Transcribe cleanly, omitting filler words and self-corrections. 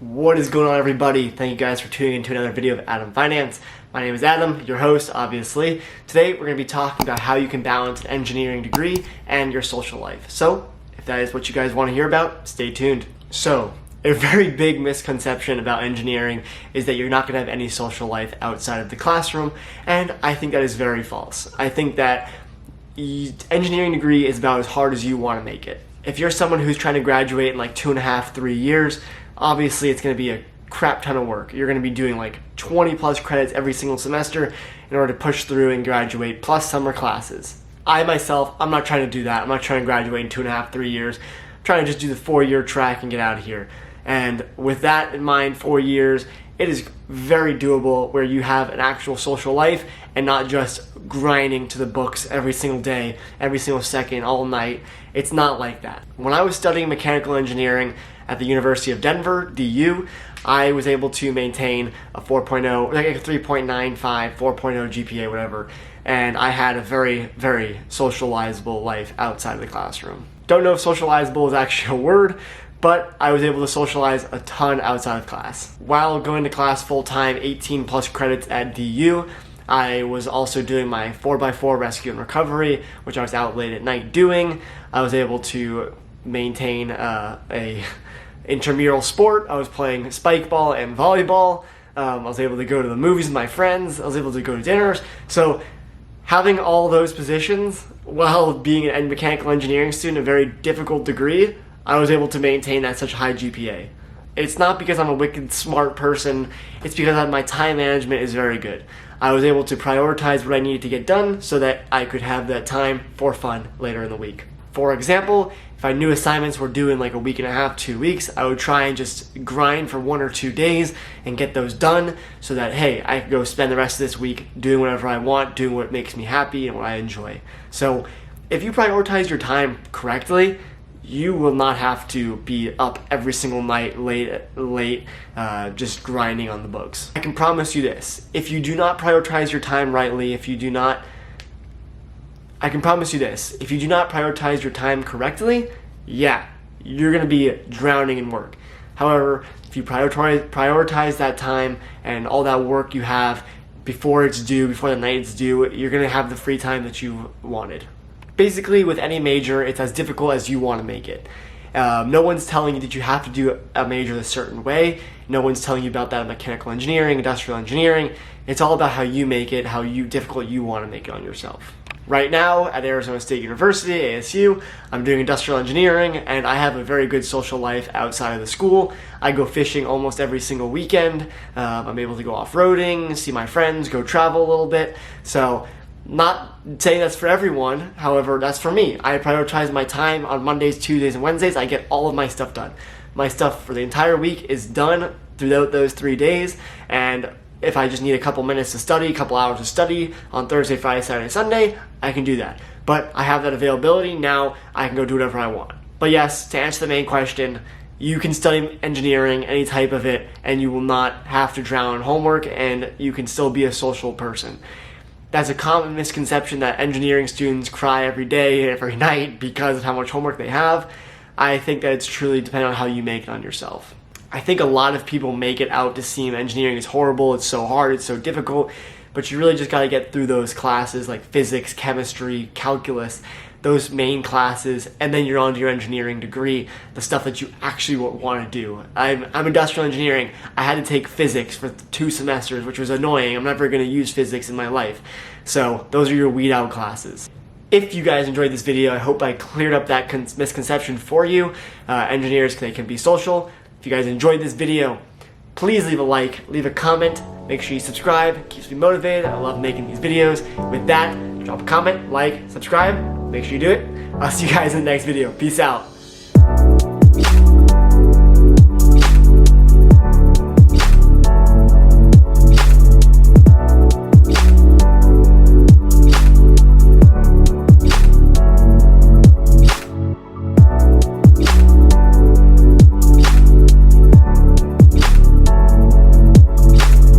What is going on, everybody? Thank you guys for tuning into another video of Adam Finance. My name is Adam, your host, obviously. Today, we're going to be talking about how you can balance an engineering degree and your social life. So, if that is what you guys want to hear about, stay tuned. So, a very big misconception about engineering is that you're not going to have any social life outside of the classroom, and I think that is very false. I think that engineering degree is about as hard as you want to make it. If you're someone who's trying to graduate in like 2.5, 3 years, obviously it's going to be a crap ton of work. You're going to be doing like 20 plus credits every single semester in order to push through and graduate, plus summer classes. I myself, I'm not trying to do that. I'm not trying to graduate in 2.5, 3 years. I'm trying to just do the 4-year track and get out of here. And with that in mind, 4 years, it is very doable where you have an actual social life and not just grinding to the books every single day, every single second, all night. It's not like that. When I was studying mechanical engineering at the University of Denver, DU, I was able to maintain a 4.0, like a 3.95, 4.0 GPA, whatever. And I had a very, very socializable life outside of the classroom. Don't know if socializable is actually a word, but I was able to socialize a ton outside of class. While going to class full-time, 18 plus credits at DU, I was also doing my 4x4 rescue and recovery, which I was out late at night doing. I was able to maintain a intramural sport. I was playing spike ball and volleyball. I was able to go to the movies with my friends. I was able to go to dinners. So having all those positions while being a mechanical engineering student, a very difficult degree, I was able to maintain at such a high GPA. It's not because I'm a wicked smart person, it's because my time management is very good. I was able to prioritize what I needed to get done so that I could have that time for fun later in the week. For example, if I knew assignments were due in like a week and a half, 2 weeks, I would try and just grind for 1 or 2 days and get those done so that, hey, I could go spend the rest of this week doing whatever I want, doing what makes me happy and what I enjoy. So if you prioritize your time correctly, you will not have to be up every single night late, just grinding on the books. I can promise you this, if you do not prioritize your time rightly, if you do not prioritize your time correctly, yeah, you're going to be drowning in work. However, if you prioritize that time and all that work you have before it's due, before the night it's due, you're going to have the free time that you wanted. Basically, with any major, it's as difficult as you want to make it. No one's telling you that you have to do a major a certain way. No one's telling you about that in mechanical engineering, industrial engineering. It's all about how you make it, how difficult you want to make it on yourself. Right now, at Arizona State University, ASU, I'm doing industrial engineering, and I have a very good social life outside of the school. I go fishing almost every single weekend. I'm able to go off-roading, see my friends, go travel a little bit. So, not saying that's for everyone, however, that's for me. I prioritize my time on Mondays, Tuesdays, and Wednesdays. I get all of my stuff done. My stuff for the entire week is done throughout those 3 days, and if I just need a couple minutes to study, a couple hours to study on Thursday, Friday, Saturday, Sunday, I can do that. But I have that availability, now I can go do whatever I want. But yes, to answer the main question, you can study engineering, any type of it, and you will not have to drown in homework, and you can still be a social person. That's a common misconception that engineering students cry every day, every night because of how much homework they have. I think that it's truly dependent on how you make it on yourself. I think a lot of people make it out to seem engineering is horrible, it's so hard, it's so difficult, but you really just gotta get through those classes like physics, chemistry, calculus, those main classes, and then you're on to your engineering degree, the stuff that you actually want to do. I'm industrial engineering. I had to take physics for 2 semesters, which was annoying. I'm never going to use physics in my life. So those are your weed out classes. If you guys enjoyed this video, I hope I cleared up that misconception for you. Engineers, they can be social. If you guys enjoyed this video, please leave a like, leave a comment, make sure you subscribe. It keeps me motivated. I love making these videos. With that, drop a comment, like, subscribe. Make sure you do it. I'll see you guys in the next video. Peace out.